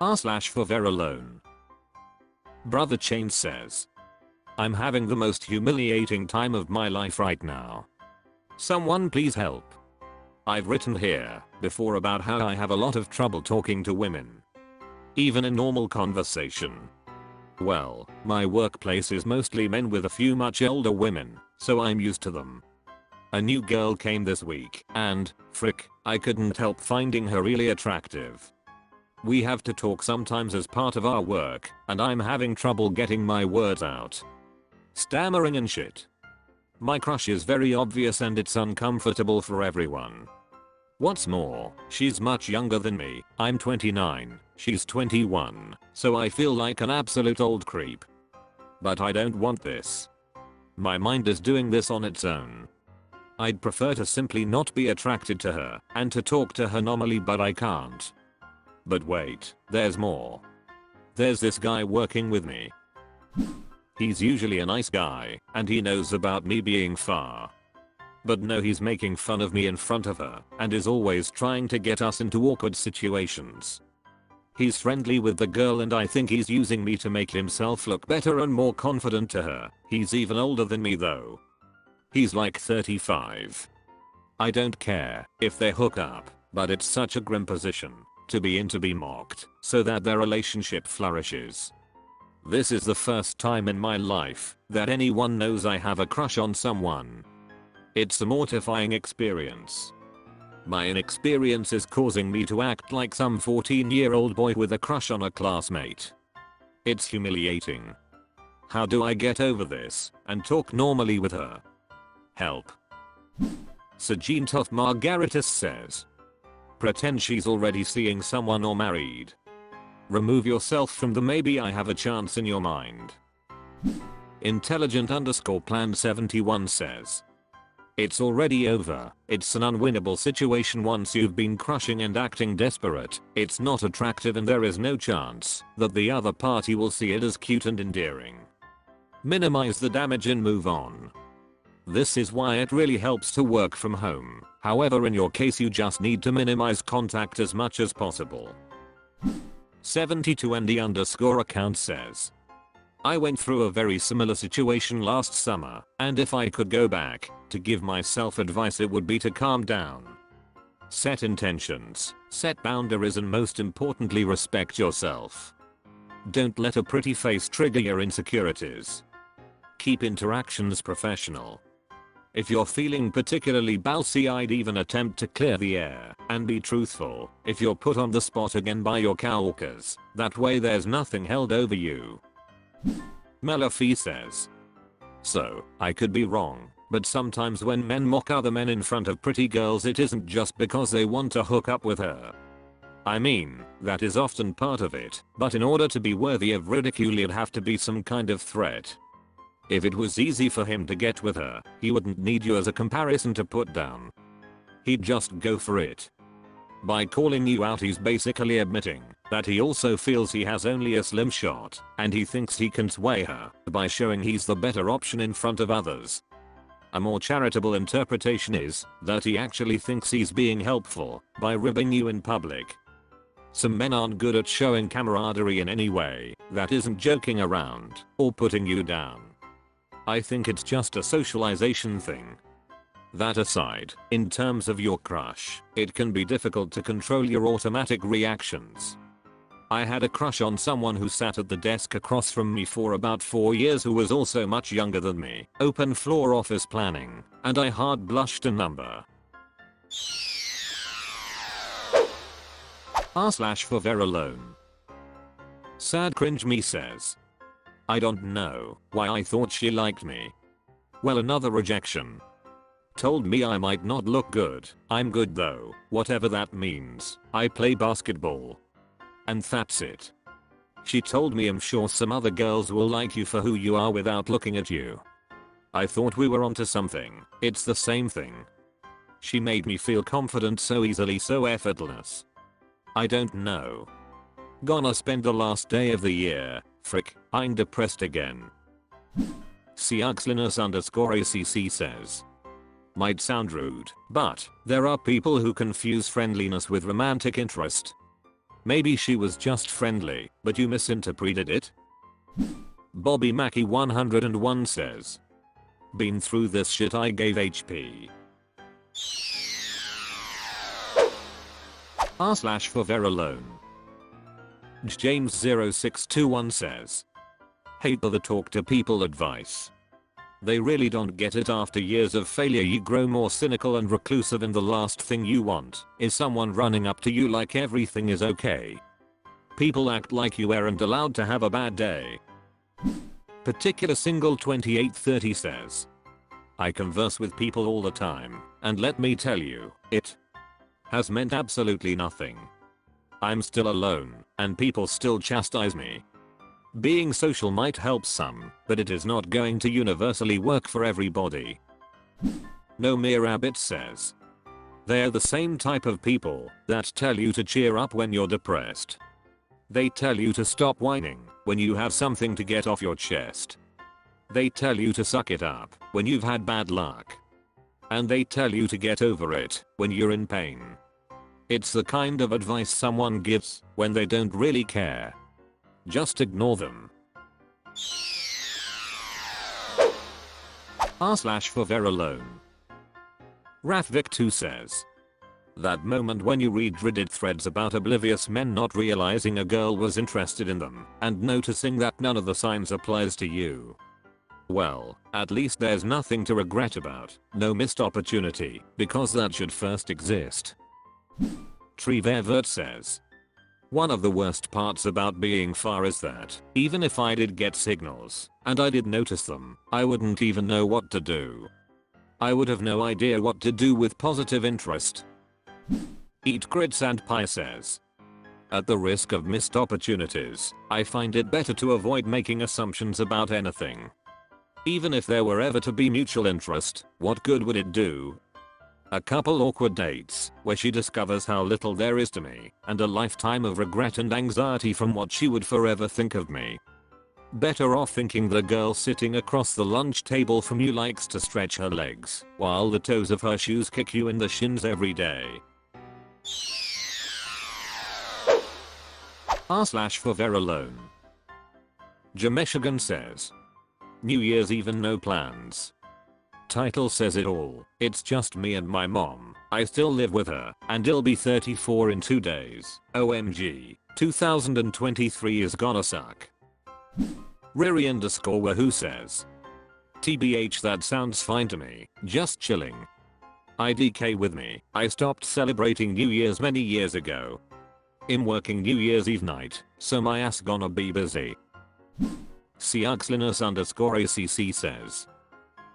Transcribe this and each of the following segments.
r/ForeverAlone. Brother Chain says, I'm having the most humiliating time of my life right now. Someone please help. I've written here before about how I have a lot of trouble talking to women. Even in normal conversation. Well, my workplace is mostly men with a few much older women, so I'm used to them. A new girl came this week and, frick, I couldn't help finding her really attractive. We have to talk sometimes as part of our work, and I'm having trouble getting my words out. Stammering and shit. My crush is very obvious and it's uncomfortable for everyone. What's more, she's much younger than me, I'm 29, she's 21, so I feel like an absolute old creep. But I don't want this. My mind is doing this on its own. I'd prefer to simply not be attracted to her and to talk to her normally, but I can't. But wait, there's more. There's this guy working with me. He's usually a nice guy, and he knows about me being far. But no, he's making fun of me in front of her and is always trying to get us into awkward situations. He's friendly with the girl and I think he's using me to make himself look better and more confident to her. He's even older than me though. He's like 35. I don't care if they hook up, but it's such a grim position to be in, to be mocked so that their relationship flourishes. This is the first time in my life that anyone knows I have a crush on someone. It's a mortifying experience. My inexperience is causing me to act like some 14-year-old boy with a crush on a classmate. It's humiliating. How do I get over this and talk normally with her? Help. Sajin Tough Margaritas says, pretend she's already seeing someone or married. Remove yourself from the maybe I have a chance in your mind. Intelligent_plan71 says, it's already over. It's an unwinnable situation once you've been crushing and acting desperate. It's not attractive and there is no chance that the other party will see it as cute and endearing. Minimize the damage and move on. This is why it really helps to work from home. However, in your case you just need to minimize contact as much as possible. 72ND_ account says, I went through a very similar situation last summer, and if I could go back to give myself advice, it would be to calm down. Set intentions, set boundaries, and most importantly respect yourself. Don't let a pretty face trigger your insecurities. Keep interactions professional. If you're feeling particularly bouncy, I'd even attempt to clear the air and be truthful if you're put on the spot again by your coworkers. That way there's nothing held over you. Melafee says, so, I could be wrong, but sometimes when men mock other men in front of pretty girls, it isn't just because they want to hook up with her. I mean, that is often part of it, but in order to be worthy of ridicule it'd have to be some kind of threat. If it was easy for him to get with her, he wouldn't need you as a comparison to put down. He'd just go for it. By calling you out, he's basically admitting that he also feels he has only a slim shot, and he thinks he can sway her by showing he's the better option in front of others. A more charitable interpretation is that he actually thinks he's being helpful by ribbing you in public. Some men aren't good at showing camaraderie in any way that isn't joking around or putting you down. I think it's just a socialization thing. That aside, in terms of your crush, it can be difficult to control your automatic reactions. I had a crush on someone who sat at the desk across from me for about 4 years who was also much younger than me, open floor office planning, and I hard blushed a number. r/ForeverAlone. Sad cringe me says, I don't know why I thought she liked me. Well, another rejection. Told me I might not look good. I'm good though, whatever that means. I play basketball. And that's it. She told me I'm sure some other girls will like you for who you are without looking at you. I thought we were onto something. It's the same thing. She made me feel confident so easily, so effortless. I don't know. Gonna spend the last day of the year. Frick, I'm depressed again. Siuxlinus_ACC says, might sound rude, but there are people who confuse friendliness with romantic interest. Maybe she was just friendly, but you misinterpreted it? Bobby Mackey 101 says, been through this shit, I gave HP. r/ForeverAlone. James 0621 says, hate the talk to people advice. They really don't get it. After years of failure you grow more cynical and reclusive, and the last thing you want is someone running up to you like everything is okay. People act like you weren't allowed to have a bad day. Particular Single 2830 says, I converse with people all the time, and let me tell you, it has meant absolutely nothing. I'm still alone, and people still chastise me. Being social might help some, but it is not going to universally work for everybody. No Mere Abbott says, they're the same type of people that tell you to cheer up when you're depressed. They tell you to stop whining when you have something to get off your chest. They tell you to suck it up when you've had bad luck. And they tell you to get over it when you're in pain. It's the kind of advice someone gives when they don't really care. Just ignore them. r/ForeverAlone. Rathvic2 says, that moment when you read Reddit threads about oblivious men not realizing a girl was interested in them and noticing that none of the signs applies to you. Well, at least there's nothing to regret about, no missed opportunity, because that should first exist. Trevevert says, one of the worst parts about being far is that, even if I did get signals, and I did notice them, I wouldn't even know what to do. I would have no idea what to do with positive interest. Eat Grits and Pie says, at the risk of missed opportunities, I find it better to avoid making assumptions about anything. Even if there were ever to be mutual interest, what good would it do? A couple awkward dates, where she discovers how little there is to me, and a lifetime of regret and anxiety from what she would forever think of me. Better off thinking the girl sitting across the lunch table from you likes to stretch her legs, while the toes of her shoes kick you in the shins every day. r/ForeverAlone. Jameshigan says, New Year's even no plans. Title says it all, it's just me and my mom. I still live with her, and I'll be 34 in 2 days. OMG, 2023 is gonna suck. Riri_Wahoo says, TBH that sounds fine to me, just chilling. IDK with me, I stopped celebrating New Year's many years ago. I'm working New Year's Eve night, so my ass gonna be busy. Siaxlinus_ACC says,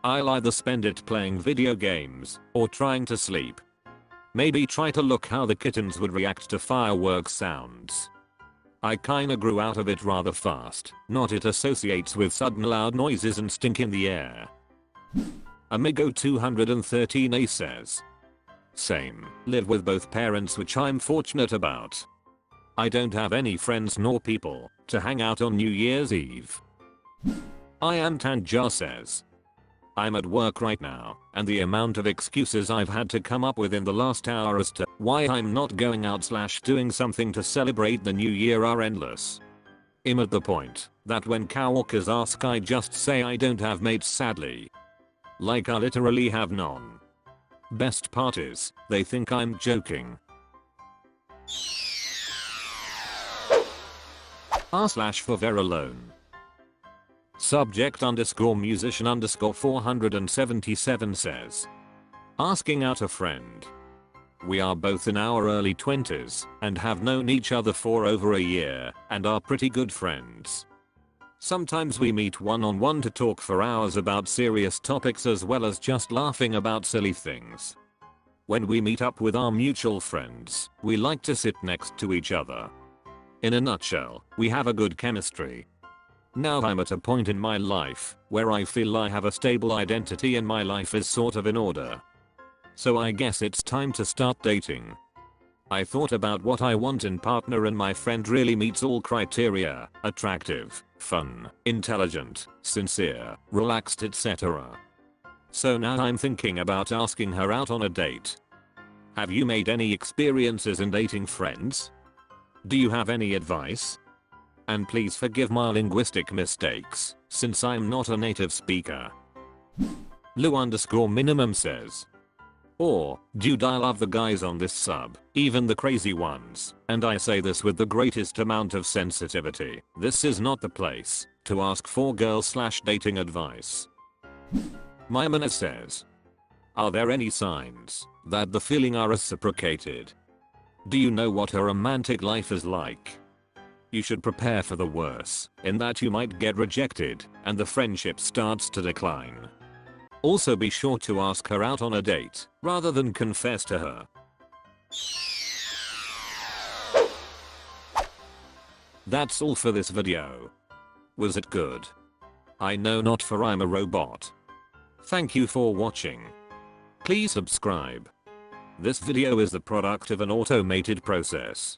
I'll either spend it playing video games, or trying to sleep. Maybe try to look how the kittens would react to fireworks sounds. I kinda grew out of it rather fast, not it associates with sudden loud noises and stink in the air. Amigo 213A says, same, live with both parents, which I'm fortunate about. I don't have any friends nor people to hang out on New Year's Eve. I am Tanja says, I'm at work right now, and the amount of excuses I've had to come up with in the last hour as to why I'm not going out / doing something to celebrate the new year are endless. I'm at the point that when coworkers ask, I just say I don't have mates, sadly. Like I literally have none. Best part is, they think I'm joking. r/ForeverAlone. Subject_musician_477 says, asking out a friend. We are both in our early 20s and have known each other for over a year and are pretty good friends. Sometimes we meet one-on-one to talk for hours about serious topics as well as just laughing about silly things. When we meet up with our mutual friends, we like to sit next to each other. In a nutshell, we have a good chemistry. Now I'm at a point in my life where I feel I have a stable identity and my life is sort of in order. So I guess it's time to start dating. I thought about what I want in partner and my friend really meets all criteria: attractive, fun, intelligent, sincere, relaxed, etc. So now I'm thinking about asking her out on a date. Have you made any experiences in dating friends? Do you have any advice? And please forgive my linguistic mistakes, since I'm not a native speaker. Lou_minimum says, or, dude, I love the guys on this sub, even the crazy ones, and I say this with the greatest amount of sensitivity. This is not the place to ask for girl/dating advice. Maimuna says, are there any signs that the feeling are reciprocated? Do you know what a romantic life is like? You should prepare for the worst, in that you might get rejected and the friendship starts to decline. Also be sure to ask her out on a date, rather than confess to her. That's all for this video. Was it good? I know not, for I'm a robot. Thank you for watching. Please subscribe. This video is the product of an automated process.